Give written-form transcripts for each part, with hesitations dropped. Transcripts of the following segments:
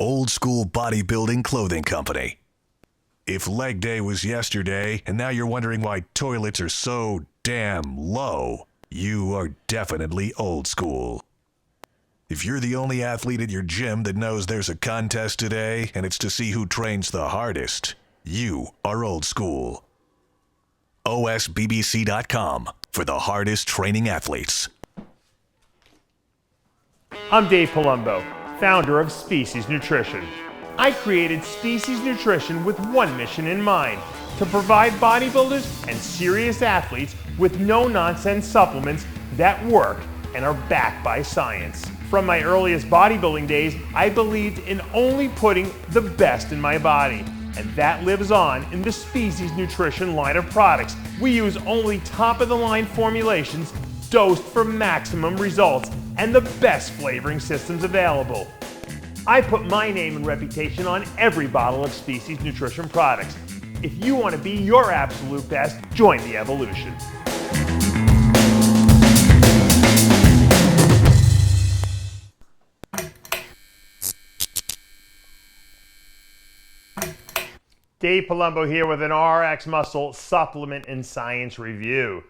Old School Bodybuilding Clothing Company. If leg day was yesterday and now you're wondering why toilets are so damn low, you are definitely old school. If you're the only athlete at your gym that knows there's a contest today and it's to see who trains the hardest, you are old school. OSBBC.com for the hardest training athletes. I'm Dave Palumbo, founder of Species Nutrition. I created Species Nutrition with one mission in mind: to provide bodybuilders and serious athletes with no-nonsense supplements that work and are backed by science. From my earliest bodybuilding days, I believed in only putting the best in my body. And that lives on in the Species Nutrition line of products. We use only top-of-the-line formulations dosed for maximum results and the best flavoring systems available. I put my name and reputation on every bottle of Species Nutrition products. If you want to be your absolute best, join the evolution. Dave Palumbo here with an RX Muscle supplement and science review.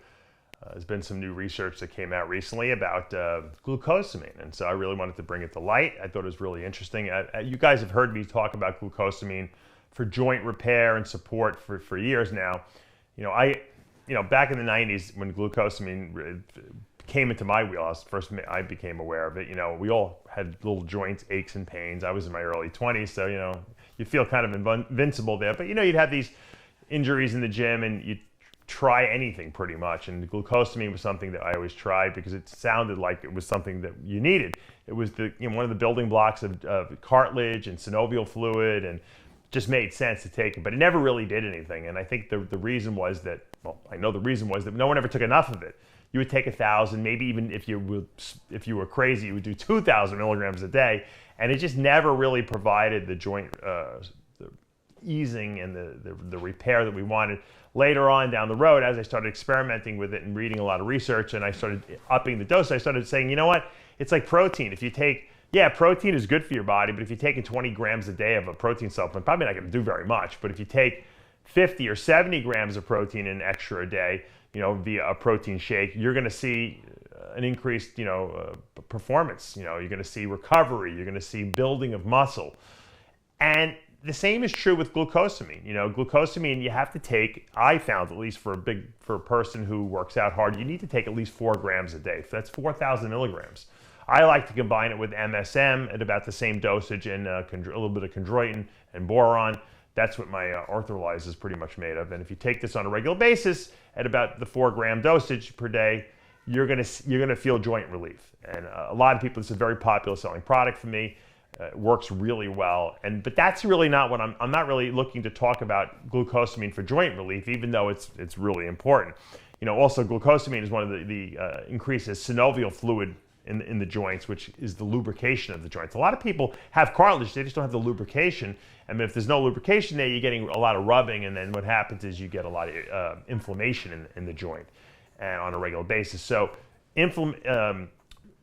There's been some new research that came out recently about glucosamine, and so I really wanted to bring it to light. I thought it was really interesting. You guys have heard me talk about glucosamine for joint repair and support for years now. Back in the 90s when glucosamine came into my wheelhouse, first I became aware of it. We all had little joints, aches and pains. I was in my early 20s, so you feel kind of invincible there. But you'd have these injuries in the gym and you'd try anything pretty much. And glucosamine was something that I always tried because it sounded like it was something that you needed. It was one of the building blocks of cartilage and synovial fluid, and just made sense to take it. But it never really did anything. And I think the reason was that, I know the reason was that no one ever took enough of it. You would take 1,000, maybe even if you were crazy, you would do 2,000 milligrams a day, and it just never really provided the joint the easing and the repair that we wanted. Later on down the road, as I started experimenting with it and reading a lot of research, and I started upping the dose, I started saying, you know what? It's like protein. If you take, protein is good for your body, but if you're taking 20 grams a day of a protein supplement, probably not going to do very much. But if you take 50 or 70 grams of protein in extra a day, via a protein shake, you're going to see an increased, performance. You're going to see recovery. You're going to see building of muscle. And the same is true with glucosamine. Glucosamine you have to take, I found, at least for a person who works out hard, you need to take at least 4 grams a day. So that's 4,000 milligrams. I like to combine it with MSM at about the same dosage, and a little bit of chondroitin and boron. That's what my Arthrolyze is pretty much made of. And if you take this on a regular basis at about the 4-gram dosage per day, you're gonna feel joint relief. And a lot of people, this is a very popular selling product for me. It works really well. But that's really not what I'm not really looking to talk about glucosamine for joint relief, even though it's really important. Also glucosamine is one of the increases synovial fluid in the joints, which is the lubrication of the joints. A lot of people have cartilage, they just don't have the lubrication. And if there's no lubrication there, you're getting a lot of rubbing, and then what happens is you get a lot of inflammation in the joint on a regular basis. So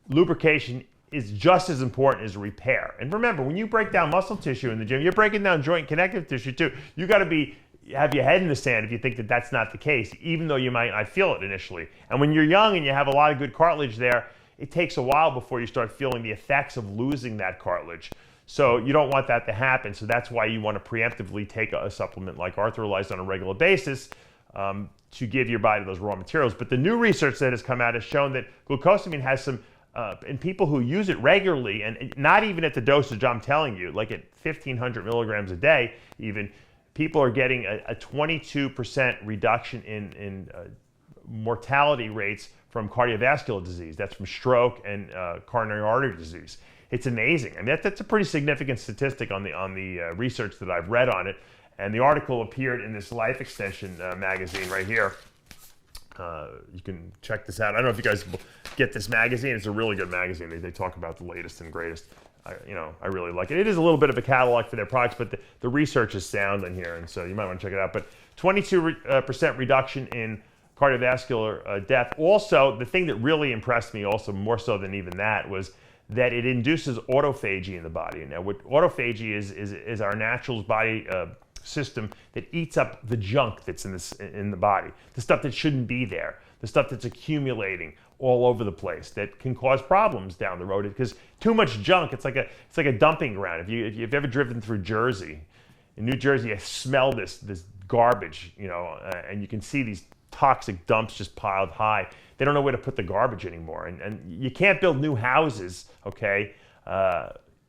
lubrication is just as important as repair. And remember, when you break down muscle tissue in the gym, you're breaking down joint connective tissue too. You got to have your head in the sand if you think that that's not the case, even though you might not feel it initially. And when you're young and you have a lot of good cartilage there, it takes a while before you start feeling the effects of losing that cartilage. So you don't want that to happen. So that's why you want to preemptively take a supplement like Arthrolyze on a regular basis to give your body those raw materials. But the new research that has come out has shown that glucosamine has some, in people who use it regularly, and not even at the dosage I'm telling you, like at 1,500 milligrams a day even, people are getting a 22% reduction in mortality rates from cardiovascular disease. That's from stroke and coronary artery disease. It's amazing. I mean, that's a pretty significant statistic on the research that I've read on it. And the article appeared in this Life Extension magazine right here. You can check this out. I don't know if you guys get this magazine. It's a really good magazine. They talk about the latest and greatest. I really like it. It is a little bit of a catalog for their products, but the research is sound in here, and so you might want to check it out. But 22% reduction in cardiovascular death. Also, the thing that really impressed me, also more so than even that, was that it induces autophagy in the body. Now, what autophagy is our natural body system that eats up the junk that's in the body, the stuff that shouldn't be there, the stuff that's accumulating all over the place that can cause problems down the road. Because too much junk, it's like a dumping ground. If you've ever driven through Jersey, in New Jersey, I smell this garbage, and you can see these toxic dumps just piled high. They don't know where to put the garbage anymore, and you can't build new houses, okay,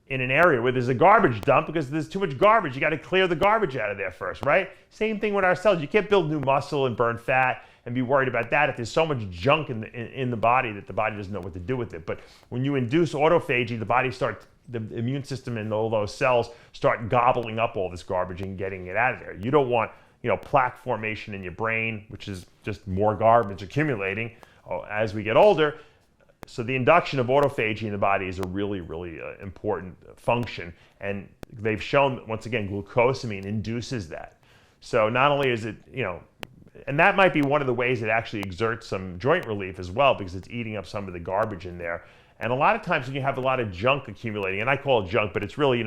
in an area where there's a garbage dump because there's too much garbage. You got to clear the garbage out of there first, right? Same thing with our cells. You can't build new muscle and burn fat and be worried about that if there's so much junk in the body that the body doesn't know what to do with it. But when you induce autophagy, the immune system and all those cells start gobbling up all this garbage and getting it out of there. You don't want, plaque formation in your brain, which is just more garbage accumulating as we get older. So the induction of autophagy in the body is a really, really important function. And they've shown, once again, glucosamine induces that. So not only is it, and that might be one of the ways it actually exerts some joint relief as well, because it's eating up some of the garbage in there. And a lot of times when you have a lot of junk accumulating, and I call it junk, but it's really,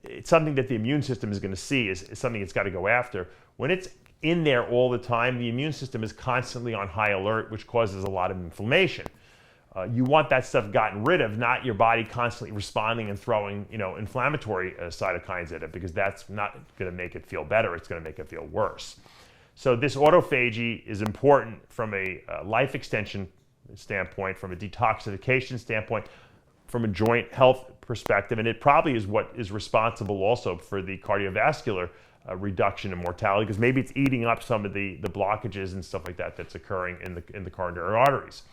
it's something that the immune system is going to see, is something it's got to go after. When it's in there all the time, the immune system is constantly on high alert, which causes a lot of inflammation. You want that stuff gotten rid of, not your body constantly responding and throwing, inflammatory cytokines at it, because that's not going to make it feel better. It's going to make it feel worse. So this autophagy is important from a life extension standpoint, from a detoxification standpoint, from a joint health perspective, and it probably is what is responsible also for the cardiovascular reduction in mortality, because maybe it's eating up some of the blockages and stuff like that that's occurring in the coronary arteries.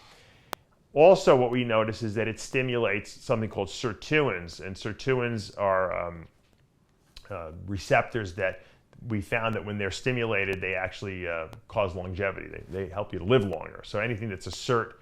Also, what we notice is that it stimulates something called sirtuins, and sirtuins are receptors that we found that when they're stimulated, they actually cause longevity. They help you to live longer. So anything that's a SIRT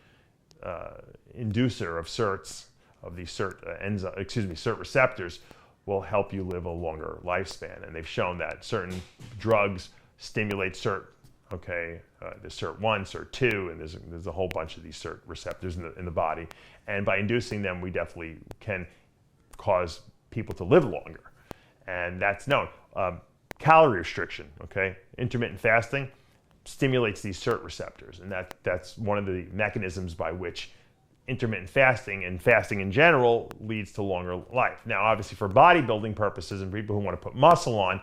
inducer of SIRTs, of these SIRT receptors, will help you live a longer lifespan. And they've shown that certain drugs stimulate SIRT. Okay, there's SIRT1, SIRT2, and there's a whole bunch of these SIRT receptors in the body. And by inducing them, we definitely can cause people to live longer. And that's known. Calorie restriction, okay? Intermittent fasting stimulates these SIRT receptors. And that's one of the mechanisms by which intermittent fasting and fasting in general leads to longer life. Now, obviously for bodybuilding purposes and people who want to put muscle on,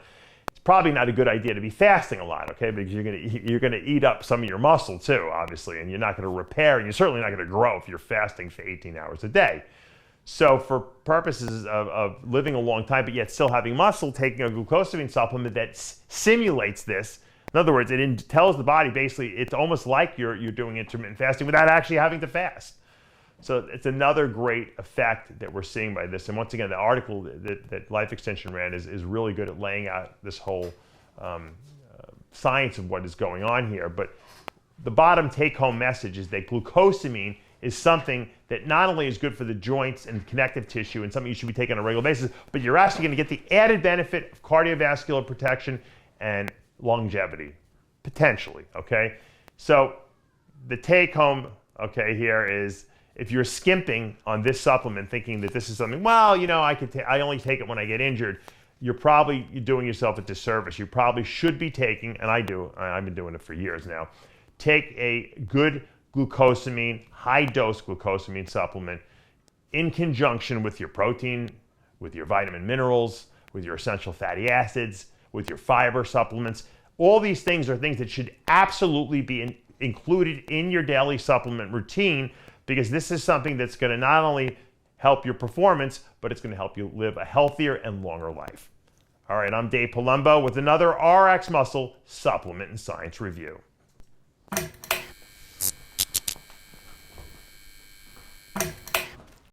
it's probably not a good idea to be fasting a lot, okay? Because you're gonna eat up some of your muscle too, obviously, and you're not gonna repair, and you're certainly not gonna grow if you're fasting for 18 hours a day. So for purposes of living a long time, but yet still having muscle, taking a glucosamine supplement that simulates this. In other words, it tells the body basically it's almost like you're doing intermittent fasting without actually having to fast. So it's another great effect that we're seeing by this. And once again, the article that Life Extension ran is really good at laying out this whole science of what is going on here. But the bottom take-home message is that glucosamine is something that not only is good for the joints and connective tissue and something you should be taking on a regular basis, but you're actually going to get the added benefit of cardiovascular protection and longevity, potentially, okay? So the take-home, okay, here is, if you're skimping on this supplement thinking that this is something, well, I only take it when I get injured, you're doing yourself a disservice. You probably should be taking, and I've been doing it for years now, take a good glucosamine, high-dose glucosamine supplement in conjunction with your protein, with your vitamin minerals, with your essential fatty acids, with your fiber supplements. All these things are things that should absolutely be included in your daily supplement routine, because this is something that's going to not only help your performance, but it's going to help you live a healthier and longer life. All right, I'm Dave Palumbo with another RX Muscle Supplement and Science Review.